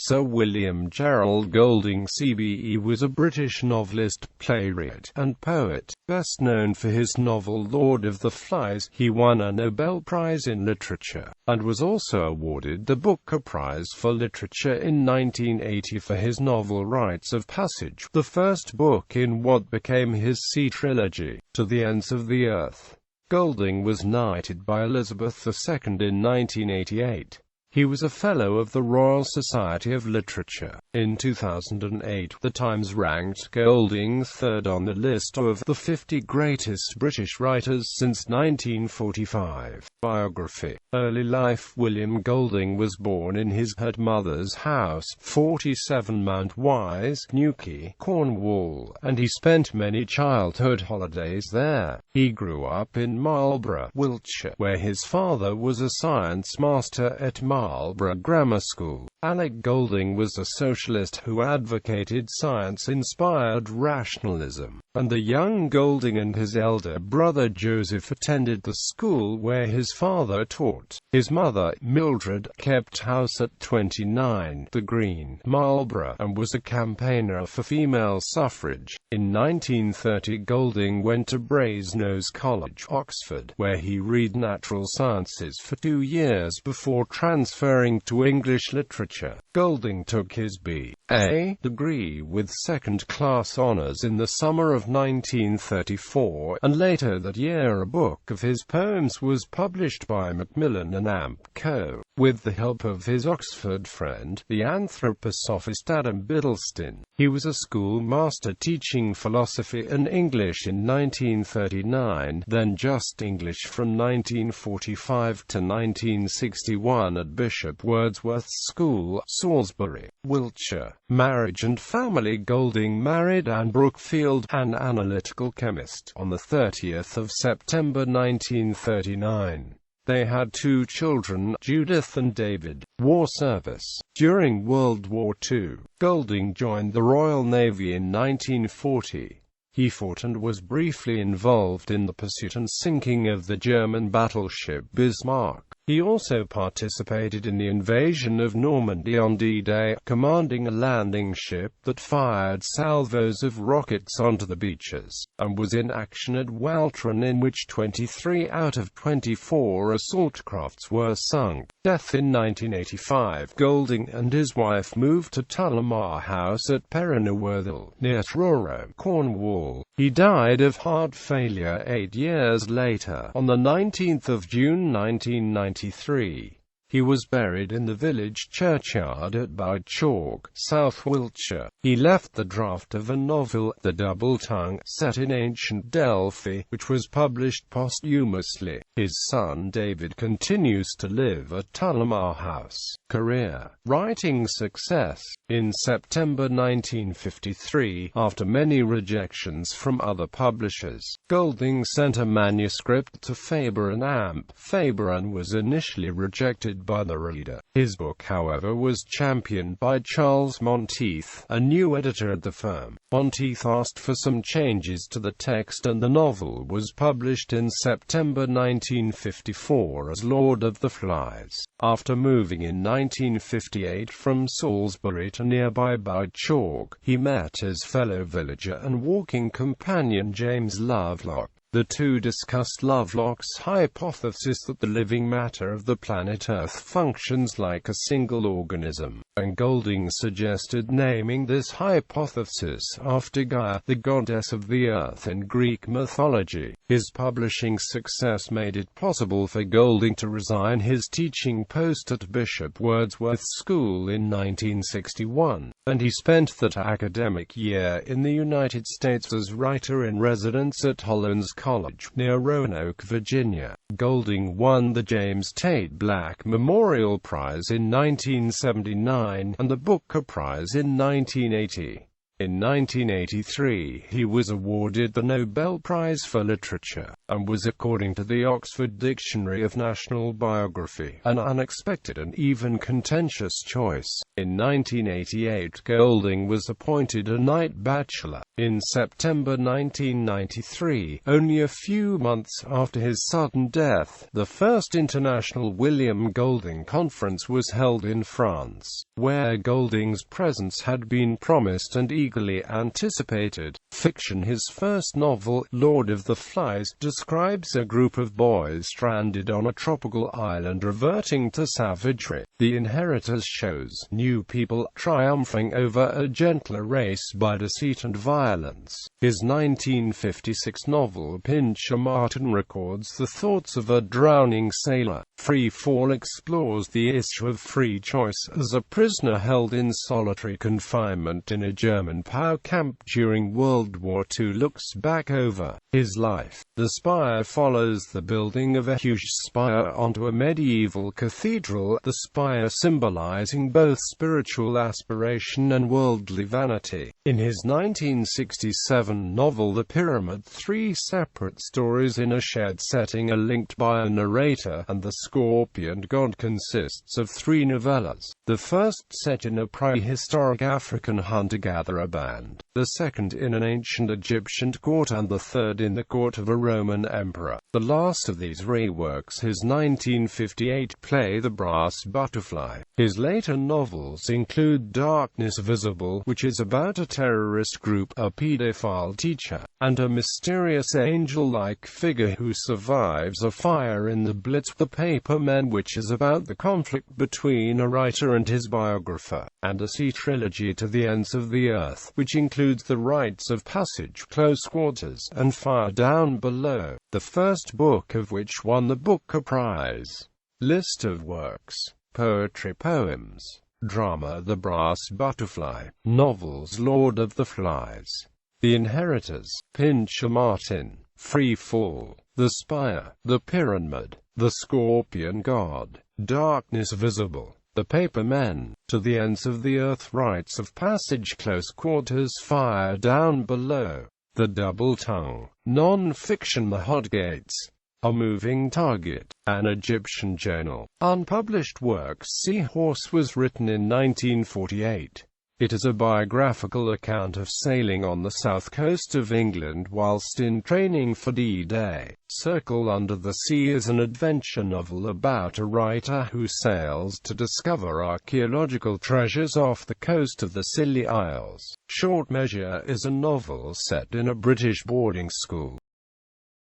Sir William Gerald Golding CBE was a British novelist, playwright, and poet. Best known for his novel Lord of the Flies, he won a Nobel Prize in Literature, and was also awarded the Booker Prize for Literature in 1980 for his novel Rites of Passage, the first book in what became his trilogy, To the Ends of the Earth. Golding was knighted by Elizabeth II in 1988. He was a Fellow of the Royal Society of Literature. In 2008, The Times ranked Golding third on the list of the 50 greatest British writers since 1945. Biography. Early life. William Golding was born in his mother's house, 47 Mount Wise, Newquay, Cornwall, and he spent many childhood holidays there. He grew up in Marlborough, Wiltshire, where his father was a science master at Marlborough Grammar School. Alec Golding was a socialist who advocated science-inspired rationalism, and the young Golding and his elder brother Joseph attended the school where his father taught. His mother, Mildred, kept house at 29 The Green, Marlborough, and was a campaigner for female suffrage. In 1930, Golding went to Brasenose College, Oxford, where he read natural sciences for 2 years before transferring to English literature. Golding took his B.A. degree with second-class honours in the summer of 1934, and later that year a book of his poems was published by Macmillan and Amp Co., with the help of his Oxford friend, the anthroposophist Adam Biddleston. He was a schoolmaster teaching philosophy and English in 1939, then just English from 1945 to 1961 at Bishop Wordsworth's School, Salisbury, Wiltshire. Marriage and family. Golding married Anne Brookfield, an analytical chemist, on the 30th of September 1939. They had 2 children, Judith and David. War service. During World War II, Golding joined the Royal Navy in 1940. He fought and was briefly involved in the pursuit and sinking of the German battleship Bismarck. He also participated in the invasion of Normandy on D-Day, commanding a landing ship that fired salvos of rockets onto the beaches, and was in action at Walcheren, in which 23 out of 24 assault crafts were sunk. Death. In 1985, Golding and his wife moved to Tullamore House at Perranworthil, near Truro, Cornwall. He died of heart failure 8 years later, on the 19th of June 1993. He was buried in the village churchyard at Bowchalk, South Wiltshire. He left the draft of a novel, The Double Tongue, set in ancient Delphi, which was published posthumously. His son David continues to live at Tullamore House. Career. Writing success. In September 1953, after many rejections from other publishers, Golding sent a manuscript to Faber and Amp. Faber and was initially rejected by the reader. His book, however, was championed by Charles Monteith, a new editor at the firm. Monteith asked for some changes to the text, and the novel was published in September 1954 as Lord of the Flies. After moving in 1958 from Salisbury to nearby Bowchalk, he met his fellow villager and walking companion James Lovelock. The two discussed Lovelock's hypothesis that the living matter of the planet Earth functions like a single organism, and Golding suggested naming this hypothesis after Gaia, the goddess of the earth in Greek mythology. His publishing success made it possible for Golding to resign his teaching post at Bishop Wordsworth's School in 1961, and he spent that academic year in the United States as writer-in-residence at Hollins College, near Roanoke, Virginia. Golding won the James Tate Black Memorial Prize in 1979, and the Booker Prize in 1980. In 1983, he was awarded the Nobel Prize for Literature, and was, according to the Oxford Dictionary of National Biography, an unexpected and even contentious choice. In 1988, Golding was appointed a Knight Bachelor. In September 1993, only a few months after his sudden death, the first international William Golding Conference was held in France, where Golding's presence had been promised and eagerly anticipated. Fiction. His first novel, Lord of the Flies, describes a group of boys stranded on a tropical island reverting to savagery. The Inheritors shows new people triumphing over a gentler race by deceit and violence. His 1956 novel Pincher Martin records the thoughts of a drowning sailor. Freefall explores the issue of free choice as a prisoner held in solitary confinement in a German POW camp during World War II looks back over his life. The Spire follows the building of a huge spire onto a medieval cathedral, the spire symbolizing both spiritual aspiration and worldly vanity. In his 1967 novel The Pyramid, three separate stories in a shared setting are linked by a narrator, and The Scorpion God consists of three novellas. The first set in a prehistoric African hunter-gatherer band, the second in an ancient Egyptian court, and the third in the court of a Roman emperor. The last of these reworks his 1958 play The Brass Butterfly. His later novels include Darkness Visible, which is about a terrorist group, a pedophile teacher, and a mysterious angel-like figure who survives a fire in the Blitz. The Paper Men, which is about the conflict between a writer and his biographer, and a trilogy To the Ends of the Earth, which includes the Rites of Passage, Close Quarters, and Fire Down Below, the first book of which won the Booker Prize. List of works: poetry, poems, drama, The Brass Butterfly, novels, Lord of the Flies, The Inheritors, Pincher Martin, Freefall, The Spire, The Pyramid, The Scorpion God, Darkness Visible, The Paper Men, To the Ends of the Earth, Rites of Passage, Close Quarters, Fire Down Below, The Double Tongue, Nonfiction, The Hot Gates, A Moving Target, An Egyptian Journal. Unpublished works. Seahorse was written in 1948. It is a biographical account of sailing on the south coast of England whilst in training for D-Day. Circle Under the Sea is an adventure novel about a writer who sails to discover archaeological treasures off the coast of the Scilly Isles. Short Measure is a novel set in a British boarding school.